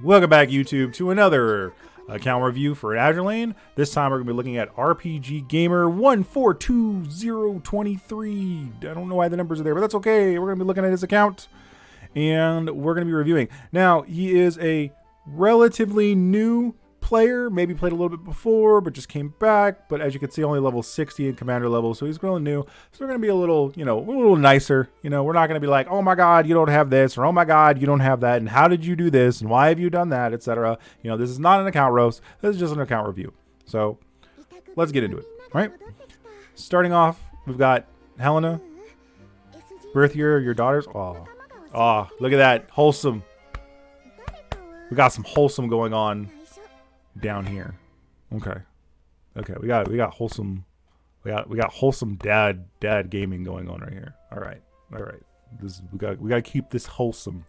Welcome back, YouTube, to another account review for Azur Lane. This time we're going to be looking at RPG Gamer 142023. I don't know why the numbers are there, but that's okay. We're going to be looking at his account, and we're going to be reviewing. Now, he is a relatively new player, maybe played a little bit before, but just came back. But as you can see, only level 60 in commander level, so he's really new. So we're going to be a little, a little nicer. We're not going to be like, oh my god, you don't have this, or oh my god, you don't have that, and how did you do this, and why have you done that, etc. This is not an account roast. This is just an account review. So let's get into it. All right. Starting off, we've got Helena. Birth year, your daughters. Oh, look at that, wholesome. We got some wholesome going on down here. Okay, we got wholesome. We got wholesome dad gaming going on right here. All right. We got to keep this wholesome.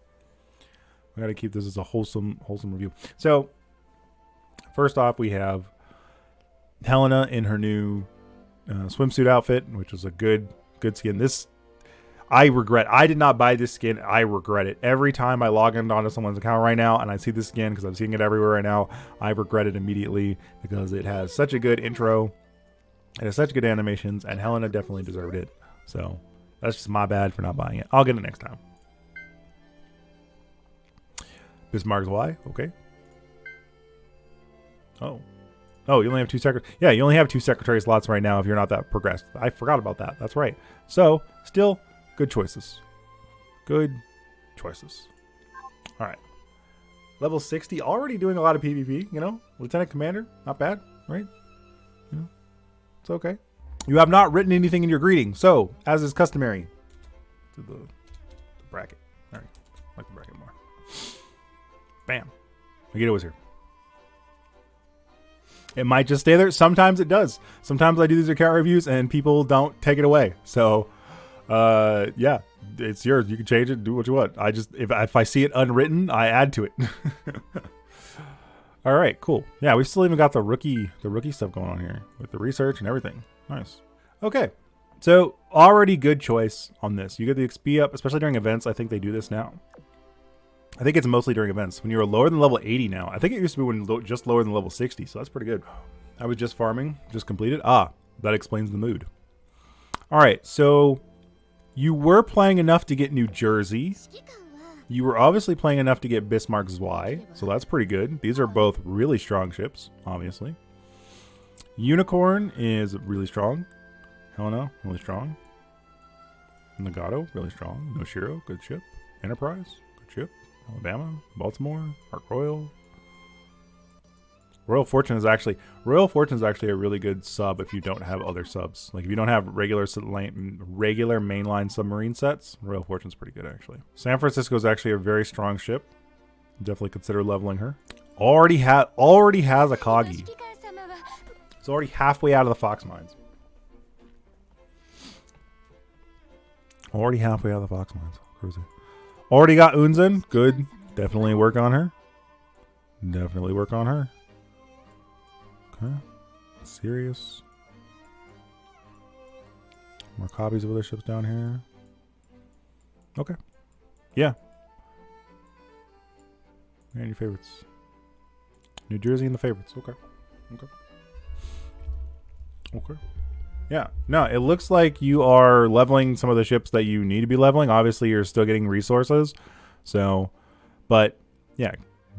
We got to keep this as a wholesome review. So first off, we have Helena in her new swimsuit outfit, which was a good skin. I did not buy this skin. I regret it. Every time I log onto someone's account right now and I see this skin, because I'm seeing it everywhere right now, I regret it immediately because it has such a good intro. It has such good animations, and Helena definitely deserved it. So that's just my bad for not buying it. I'll get it next time. Bismarck's Y. Okay. Oh, you only have two secretaries. Yeah, you only have 2 secretary slots right now if you're not that progressed. I forgot about that. That's right. So still, good choices. Good choices. All right. Level 60, already doing a lot of PvP, Lieutenant Commander, not bad, right? It's okay. You have not written anything in your greeting, so, as is customary, to the bracket. All right, I like the bracket more. Bam. Megiddo was here. It might just stay there. Sometimes it does. Sometimes I do these account reviews and people don't take it away. So, yeah, it's yours. You can change it, do what you want. If I see it unwritten, I add to it. All right, cool. Yeah, we've still even got the rookie stuff going on here with the research and everything. Nice. Okay, so already good choice on this. You get the XP up, especially during events. I think they do this now. I think it's mostly during events. When you're lower than level 80 now. I think it used to be when just lower than level 60, so that's pretty good. I was just farming, just completed. That explains the mood. All right, so you were playing enough to get New Jersey. You were obviously playing enough to get Bismarck's Y, so that's pretty good. These are both really strong ships, obviously. Unicorn is really strong. Helena, really strong. Nagato, really strong. Noshiro, good ship. Enterprise, good ship. Alabama, Baltimore, Ark Royal. Royal Fortune is actually a really good sub if you don't have other subs. Like if you don't have regular mainline submarine sets, Royal Fortune's pretty good actually. San Francisco is actually a very strong ship. Definitely consider leveling her. Already has a Kagi. It's already halfway out of the Fox Mines. Crazy. Already got Unzen. Good. Definitely work on her. Okay. Serious. More copies of other ships down here. Okay. Yeah. And your favorites. New Jersey and the favorites. Okay. Yeah. No, it looks like you are leveling some of the ships that you need to be leveling. Obviously, you're still getting resources. So, but yeah.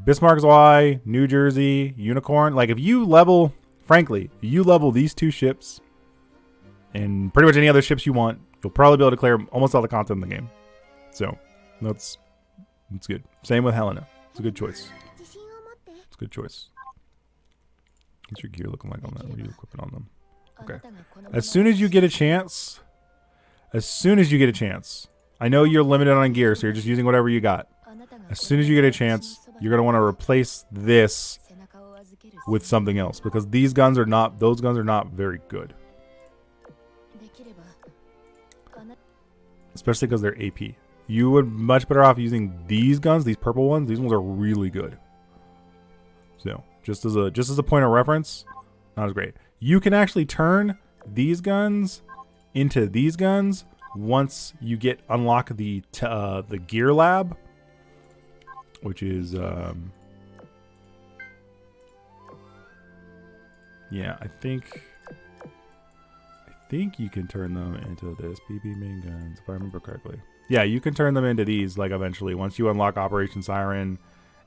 Bismarck's Y, New Jersey, Unicorn. Like if you level these 2 ships and pretty much any other ships you want, you'll probably be able to clear almost all the content in the game. So that's good. Same with Helena. It's a good choice. What's your gear looking like on that? What are you equipping on them? Okay. As soon as you get a chance, I know you're limited on gear, so you're just using whatever you got. As soon as you get a chance, you're going to want to replace this with something else because those guns are not very good. Especially because they're AP. You would much better off using these guns, these purple ones. These ones are really good. So, just as a point of reference, not as great. You can actually turn these guns into these guns once you unlock the gear lab, which is Yeah, I think you can turn them into this BB main guns if I remember correctly. Yeah, you can turn them into these like eventually once you unlock Operation Siren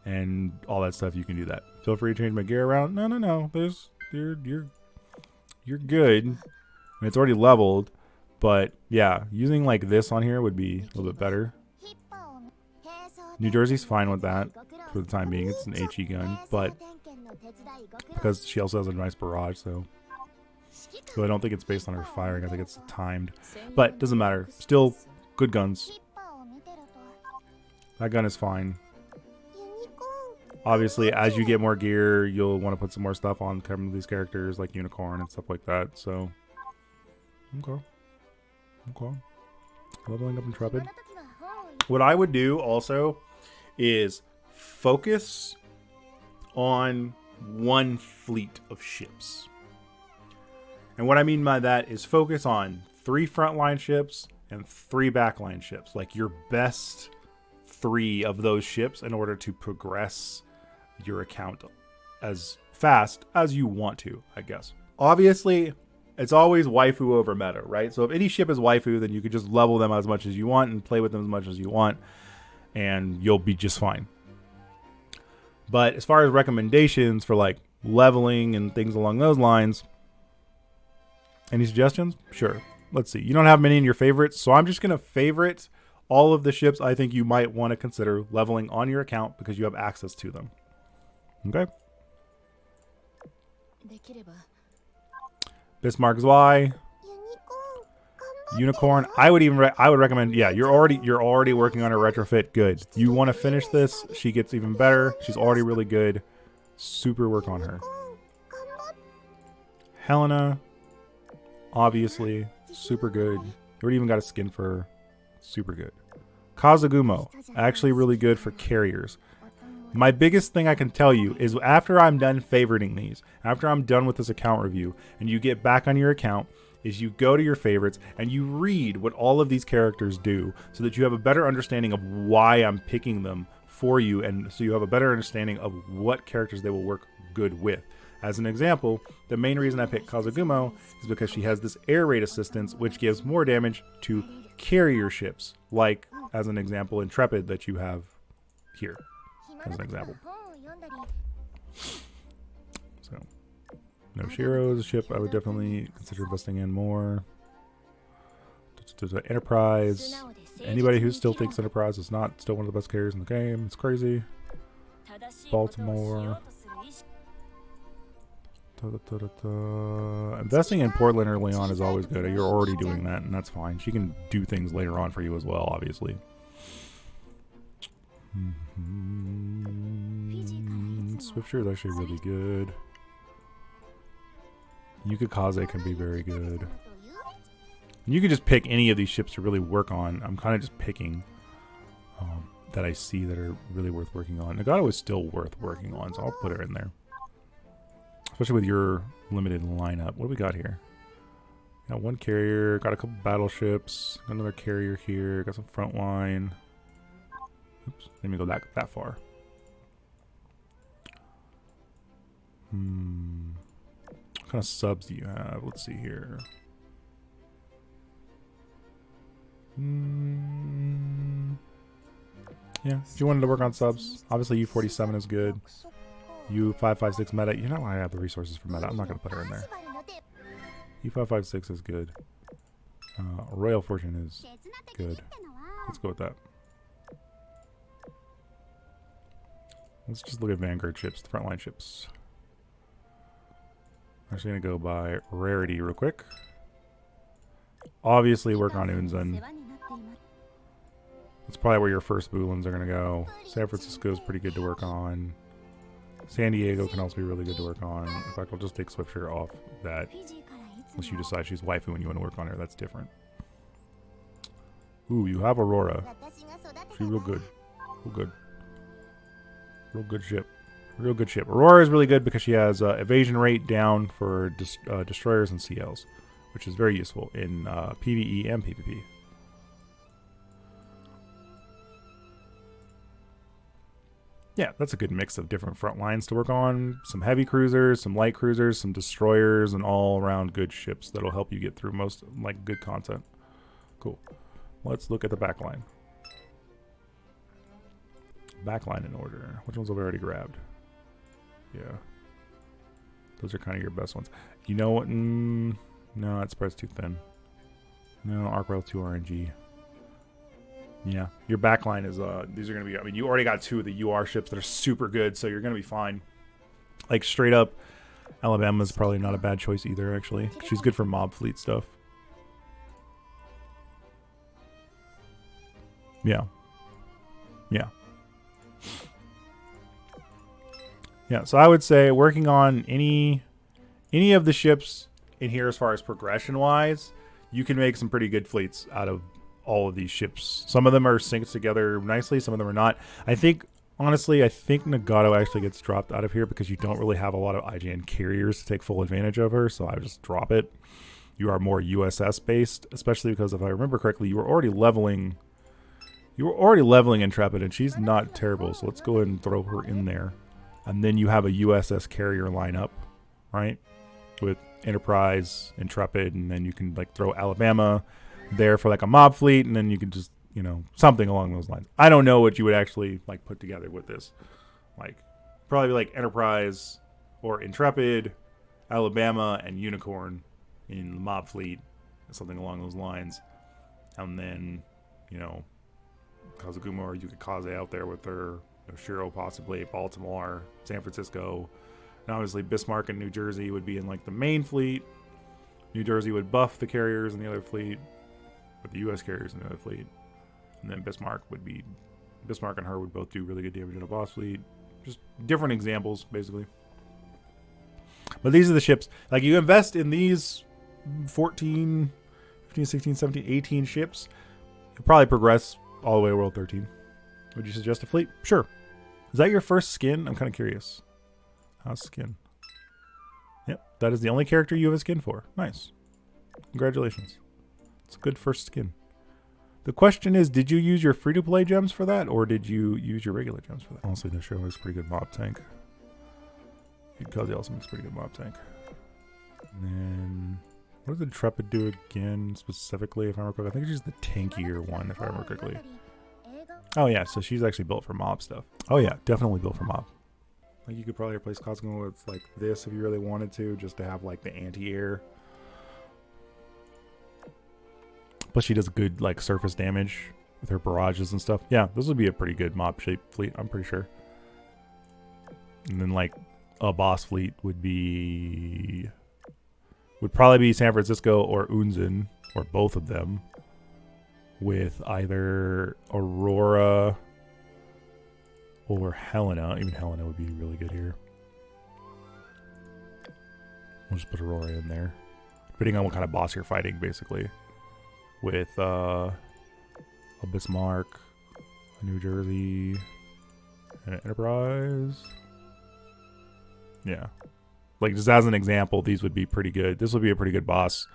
and all that stuff. You can do that. Feel free to change my gear around. No. There's you're good. I mean, it's already leveled, but yeah, using like this on here would be a little bit better. New Jersey's fine with that for the time being. It's an HE gun, but because she also has a nice barrage, so I don't think it's based on her firing. I think it's timed, but doesn't matter. Still good guns. That gun is fine. Obviously, as you get more gear, you'll want to put some more stuff on some of these characters, like Unicorn and stuff like that. So, okay. Leveling up Intrepid. What I would do also is focus on one fleet of ships. And what I mean by that is focus on 3 frontline ships and 3 backline ships. Like your best 3 of those ships in order to progress your account as fast as you want to, I guess. Obviously, it's always waifu over meta, right? So if any ship is waifu, then you could just level them as much as you want and play with them as much as you want, and you'll be just fine. But as far as recommendations for like leveling and things along those lines, any suggestions? Sure. Let's see. You don't have many in your favorites, so I'm just going to favorite all of the ships I think you might want to consider leveling on your account because you have access to them. Okay. Bismarck's Y. Unicorn. I would recommend. Yeah, you're already working on her retrofit. Good. You want to finish this? She gets even better. She's already really good. Super work on her. Helena. Obviously, super good. You already even got a skin for her. Super good. Kazugumo. Actually really good for carriers. My biggest thing I can tell you is after I'm done favoriting these, after I'm done with this account review, and you get back on your account, is you go to your favorites and you read what all of these characters do so that you have a better understanding of why I'm picking them for you, and so you have a better understanding of what characters they will work good with. As an example, the main reason I picked Kazugumo is because she has this air raid assistance, which gives more damage to carrier ships, like, as an example, Intrepid that you have here, as an example. So, no Shiro is a ship I would definitely consider investing in more. Enterprise. Anybody who still thinks Enterprise is not still one of the best carriers in the game, it's crazy. Baltimore. Investing in Portland early on is always good. You're already doing that, and that's fine. She can do things later on for you as well, obviously. Swiftsure is actually really good. Yukikaze can be very good. You can just pick any of these ships to really work on. I'm kind of just picking that I see that are really worth working on. Nagato is still worth working on, so I'll put her in there. Especially with your limited lineup. What do we got here? Got one carrier, got a couple battleships, got another carrier here, got some front line. Oops, let me go that far. What kind of subs do you have? Let's see here. Yeah, if you wanted to work on subs, obviously U47 is good. U556 meta, you're not going to have the resources for meta. I'm not going to put her in there. U556 is good. Royal Fortune is good. Let's go with that. Let's just look at Vanguard ships, the frontline ships. I'm actually going to go by rarity real quick. Obviously work on Unzen. That's probably where your first Bulins are going to go. San Francisco is pretty good to work on. San Diego can also be really good to work on. In fact, I'll just take Swiftsure off that. Unless you decide she's waifu and you want to work on her, that's different. Ooh, you have Aurora. She's real good. Real good. Real good ship. Real good ship. Aurora is really good because she has evasion rate down for destroyers and CLs, which is very useful in PvE and PvP. Yeah, that's a good mix of different front lines to work on. Some heavy cruisers, some light cruisers, some destroyers, and all around good ships that'll help you get through most, like, good content. Cool. Let's look at the back line. Back line in order. Which ones have we already grabbed? Yeah. Those are kind of your best ones. You know what? No, that spread's too thin. No, Arc Rail 2 RNG. Yeah, your backline is, these are going to be, I mean, you already got 2 of the UR ships that are super good, so you're going to be fine. Like, straight up, Alabama's probably not a bad choice either, actually. She's good for mob fleet stuff. Yeah. Yeah. Yeah, so I would say working on any of the ships in here as far as progression-wise, you can make some pretty good fleets out of all of these ships. Some of them are synced together nicely, some of them are not. I think, honestly, I think Nagato actually gets dropped out of here because you don't really have a lot of IJN carriers to take full advantage of her, so I would just drop it. You are more USS based, especially because if I remember correctly, you were already leveling Intrepid, and she's not terrible, so let's go ahead and throw her in there. And then you have a USS carrier lineup, right? With Enterprise, Intrepid, and then you can like throw Alabama there for like a mob fleet, and then you can just, you know, something along those lines. I don't know what you would actually like put together with this. Like probably like Enterprise or Intrepid, Alabama, and Unicorn in the mob fleet, something along those lines. And then, you know, Kazuguma, or you could Kaze out there with her, Shiro possibly, Baltimore, San Francisco, and obviously Bismarck and New Jersey would be in like the main fleet. New Jersey would buff the carriers in the other fleet, with the U.S. carriers in the other fleet, and then Bismarck and her would both do really good damage in a boss fleet. Just different examples, basically. But these are the ships. Like, you invest in these 14, 15, 16, 17, 18 ships, you'll probably progress all the way to World 13. Would you suggest a fleet? Sure. Is that your first skin? I'm kind of curious. How's skin? Yep, that is the only character you have a skin for. Nice. Congratulations. It's a good first skin. The question is, did you use your free-to-play gems for that, or did you use your regular gems for that? Honestly, the show is a pretty good mob tank. Because he also makes a pretty good mob tank. And then, what does Intrepid do again, specifically, if I remember correctly? I think she's the tankier one, if I remember correctly. Oh yeah, so she's actually built for mob stuff. Oh yeah, definitely built for mob. Like, you could probably replace Cosmo with like this if you really wanted to, just to have like the anti-air. Plus she does good like surface damage with her barrages and stuff. Yeah, this would be a pretty good mob shaped fleet, I'm pretty sure. And then like a boss fleet would probably be San Francisco or Unzen, or both of them, with either Aurora or Helena. Even Helena would be really good here. We'll just put Aurora in there, depending on what kind of boss you're fighting, basically. With a Bismarck, a New Jersey, and an Enterprise. Yeah. Like, just as an example, these would be pretty good. This would be a pretty good boss.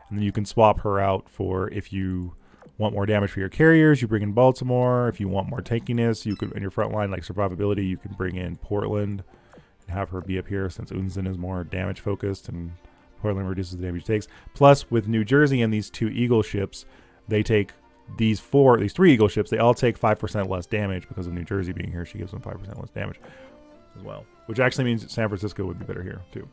And then you can swap her out for, if you want more damage for your carriers, you bring in Baltimore. If you want more tankiness, you could, in your front line, like survivability, you can bring in Portland and have her be up here, since Unzen is more damage focused and Portland reduces the damage it takes. Plus, with New Jersey and these 2 Eagle ships, they take these 3 Eagle ships, they all take 5% less damage because of New Jersey being here. She gives them 5% less damage as well, which actually means that San Francisco would be better here too.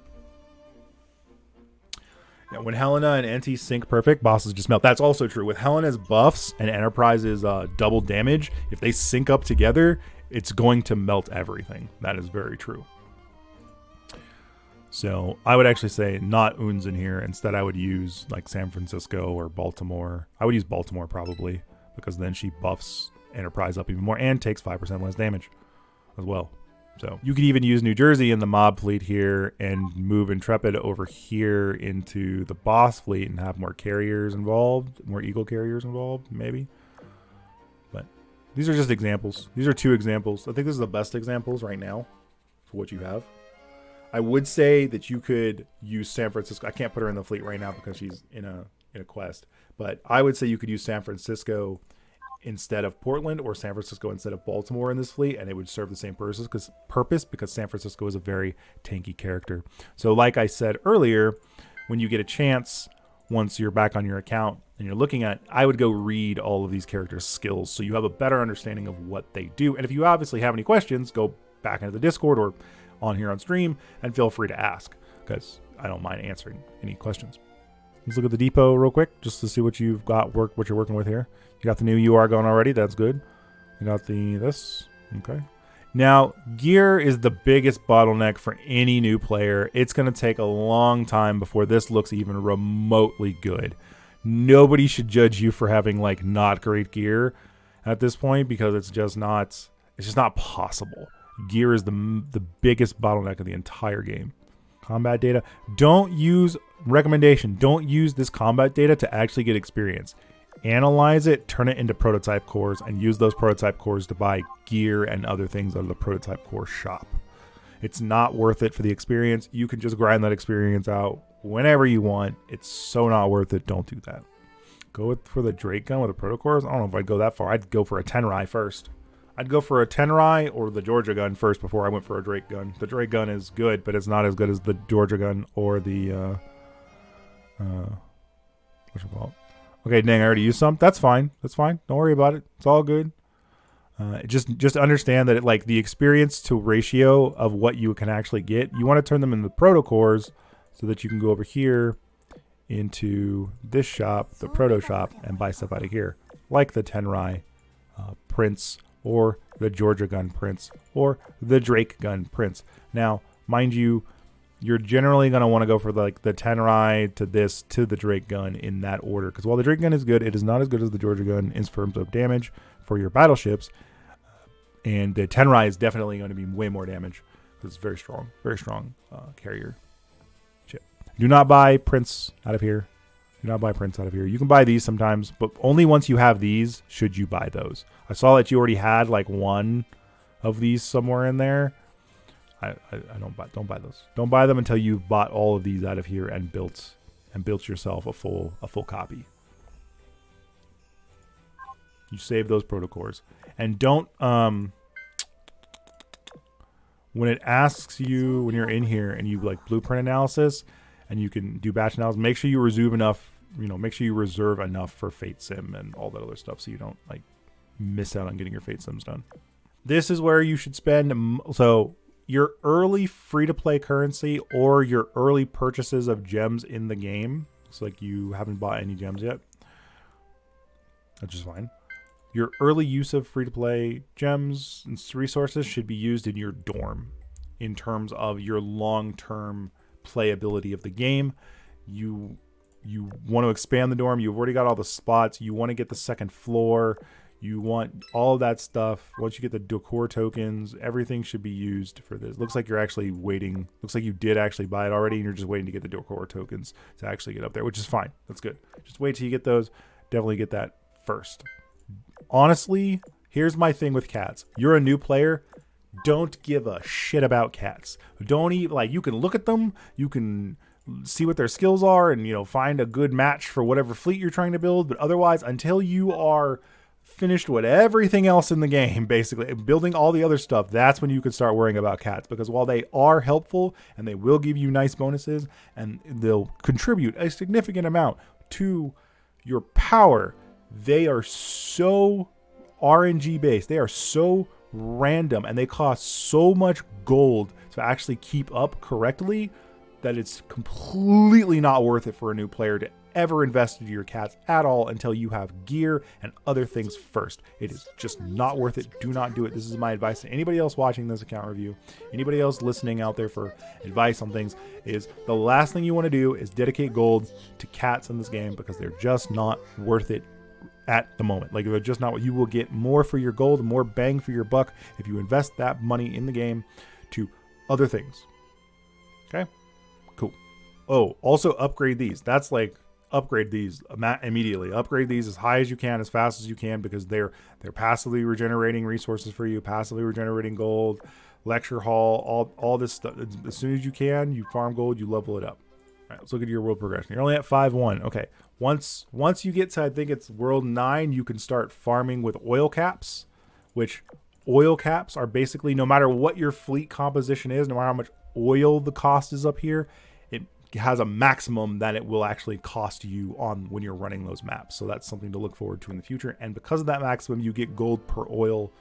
Yeah, when Helena and Anti sync perfect, bosses just melt. That's also true. With Helena's buffs and Enterprise's double damage, if they sync up together, it's going to melt everything. That is very true. So I would actually say not Unzen here. Instead, I would use like San Francisco or Baltimore. I would use Baltimore probably, because then she buffs Enterprise up even more and takes 5% less damage as well. So you could even use New Jersey in the mob fleet here and move Intrepid over here into the boss fleet and have more carriers involved, more Eagle carriers involved, maybe. But these are just examples. These are 2 examples. I think this is the best examples right now for what you have. I would say that you could use San Francisco. I can't put her in the fleet right now because she's in a quest. But I would say you could use San Francisco instead of Portland or San Francisco instead of Baltimore in this fleet, and it would serve the same purpose because San Francisco is a very tanky character. So like I said earlier, when you get a chance, once you're back on your account and you're looking at, I would go read all of these characters' skills so you have a better understanding of what they do. And if you obviously have any questions, go back into the Discord or on here on stream and feel free to ask, because I don't mind answering any questions. Let's look at the depot real quick just to see what you've got, what you're working with here. You got the new UR going already. That's good. You got this. Okay. Now, gear is the biggest bottleneck for any new player. It's going to take a long time before this looks even remotely good. Nobody should judge you for having like not great gear at this point, because it's just not possible. Gear is the biggest bottleneck of the entire game. Combat data. Don't use this combat data to actually get experience. Analyze it, turn it into prototype cores, and use those prototype cores to buy gear and other things out of the prototype core shop. It's not worth it for the experience. You can just grind that experience out whenever you want. It's so not worth it. Don't do that. Go for the Drake gun with the proto cores. I don't know if I'd go that far. I'd go for a Tenrai first. I'd go for a Tenrai or the Georgia gun first before I went for a Drake gun. The Drake gun is good, but it's not as good as the Georgia gun or the whatchamacallit. Okay, dang, I already used some. That's fine. That's fine. Don't worry about it. It's all good. Just understand that like the experience to ratio of what you can actually get, you want to turn them into proto cores so that you can go over here into this shop, the proto shop, and buy stuff out of here, like the Tenrai prints or the Georgia gun prints or the Drake gun prints. Now, mind you, you're generally going to want to go for like the Tenrai to this to the Drake gun in that order, because while the Drake gun is good, it is not as good as the Georgia gun in terms of damage for your battleships, and the Tenrai is definitely going to be way more damage because it's very strong carrier chip. Do not buy prints out of here. Do not buy prints out of here. You can buy these sometimes, but only once you have these should you buy those. I saw that you already had like one of these somewhere in there. I don't buy those. Don't buy them until you've bought all of these out of here and built yourself a full copy. You save those protocores, and don't when it asks you when you're in here and you like blueprint analysis and you can do batch analysis, make sure you reserve enough. Make sure you reserve enough for Fate Sim and all that other stuff, so you don't like miss out on getting your Fate Sims done. This is where you should spend. So your early free-to-play currency or your early purchases of gems in the game. Looks like you haven't bought any gems yet. That's just fine. Your early use of free-to-play gems and resources should be used in your dorm in terms of your long-term playability of the game. You want to expand the dorm. You've already got all the spots. You want to get the second floor. You want all of that stuff. Once you get the decor tokens, everything should be used for this. Looks like you're actually waiting. Looks like you did actually buy it already, and you're just waiting to get the decor tokens to actually get up there, which is fine. That's good. Just wait till you get those. Definitely get that first. Honestly, here's my thing with cats. You're a new player. Don't give a shit about cats. Don't even, like, you can look at them. You can see what their skills are and, find a good match for whatever fleet you're trying to build. But otherwise, until you are finished with everything else in the game, basically building all the other stuff, that's when you can start worrying about cats, because while they are helpful and they will give you nice bonuses and they'll contribute a significant amount to your power, they are so RNG based, they are so random, and they cost so much gold to actually keep up correctly that it's completely not worth it for a new player to ever invest into your cats at all until you have gear and other things first. It is just not worth it. Do not do it. This is my advice to anybody else watching this account review, anybody else listening out there for advice on things, is the last thing you want to do is dedicate gold to cats in this game, because they're just not worth it at the moment. Like, they're just not what you will get more for your gold, more bang for your buck if you invest that money in the game to other things. Okay, cool. Oh, also upgrade these. That's like, upgrade these immediately. Upgrade these as high as you can, as fast as you can, because they're passively regenerating resources for you, passively regenerating gold, lecture hall, all this stuff. As soon as you can, you farm gold, you level it up. right, let's look at your world progression. You're only at 5-1. Okay. Once you get to, I think it's world 9, you can start farming with oil caps, which oil caps are basically, no matter what your fleet composition is, no matter how much oil the cost is up here, it has a maximum that it will actually cost you on when you're running those maps. So that's something to look forward to in the future. And because of that maximum, you get gold per oil,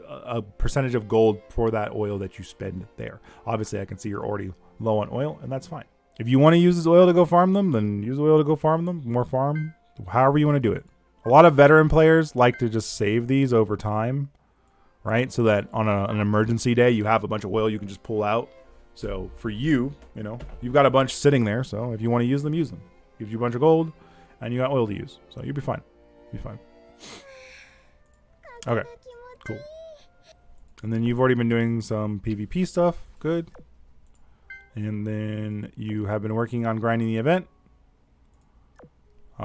a percentage of gold for that oil that you spend there. Obviously, I can see you're already low on oil, and that's fine. If you want to use this oil to go farm them, then use oil to go farm them. More farm, however you want to do it. A lot of veteran players like to just save these over time, right? So that on an emergency day, you have a bunch of oil you can just pull out. So for you, you know, you've got a bunch sitting there. So if you want to use them, use them. Gives you a bunch of gold, and you got oil to use. So you'll be fine. You'll be fine. Okay, cool. And then you've already been doing some PvP stuff. Good. And then you have been working on grinding the event.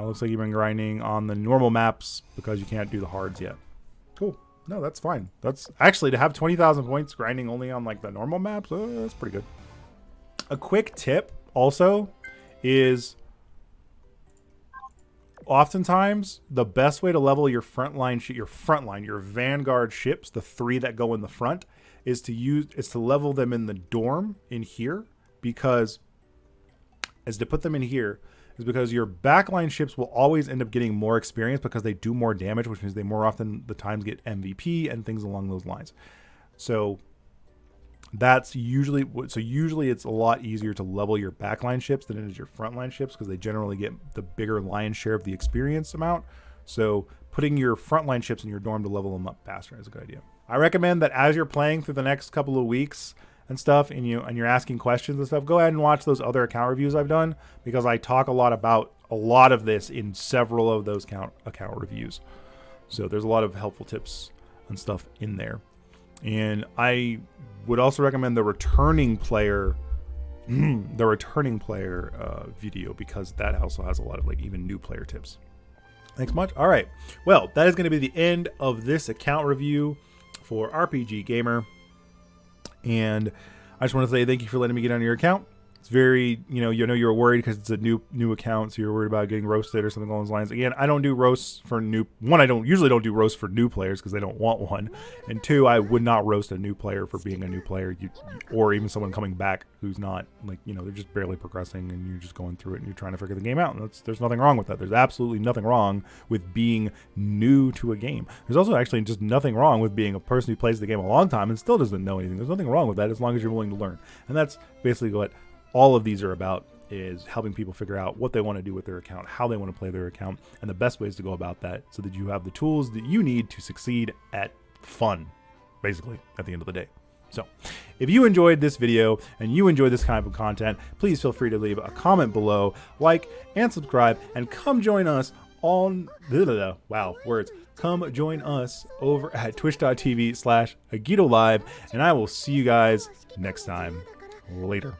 Looks like you've been grinding on the normal maps because you can't do the hards yet. Cool. No, that's fine. That's actually, to have 20,000 points grinding only on like the normal maps, that's pretty good. A quick tip also is oftentimes the best way to level your your vanguard ships, the 3 that go in the front, is to level them in the dorm in here, because your backline ships will always end up getting more experience because they do more damage, which means they more often the times get MVP and things along those lines. So that's usually it's a lot easier to level your backline ships than it is your frontline ships, because they generally get the bigger lion's share of the experience amount. So putting your frontline ships in your dorm to level them up faster is a good idea. I recommend that as you're playing through the next couple of weeks and stuff, and you're asking questions and stuff, go ahead and watch those other account reviews I've done, because I talk a lot about a lot of this in several of those account reviews. So there's a lot of helpful tips and stuff in there. And I would also recommend the returning player video, because that also has a lot of like even new player tips. Thanks much. All right. Well, that is going to be the end of this account review for RPG Gamer. And I just want to say thank you for letting me get on your account. It's very, you were worried because it's a new account, so you're worried about getting roasted or something along those lines. Again, I don't do roasts for I usually don't do roasts for new players because they don't want one. And 2, I would not roast a new player for being a new player, or even someone coming back who's not, like, they're just barely progressing and you're just going through it and you're trying to figure the game out. And there's nothing wrong with that. There's absolutely nothing wrong with being new to a game. There's also actually just nothing wrong with being a person who plays the game a long time and still doesn't know anything. There's nothing wrong with that as long as you're willing to learn. And that's basically what all of these are about, is helping people figure out what they want to do with their account, how they want to play their account, and the best ways to go about that, so that you have the tools that you need to succeed at fun, basically, at the end of the day. So if you enjoyed this video and you enjoy this kind of content, please feel free to leave a comment below, like and subscribe, and come join us on come join us over at twitch.tv/AgitoLive, and I will see you guys next time. Later.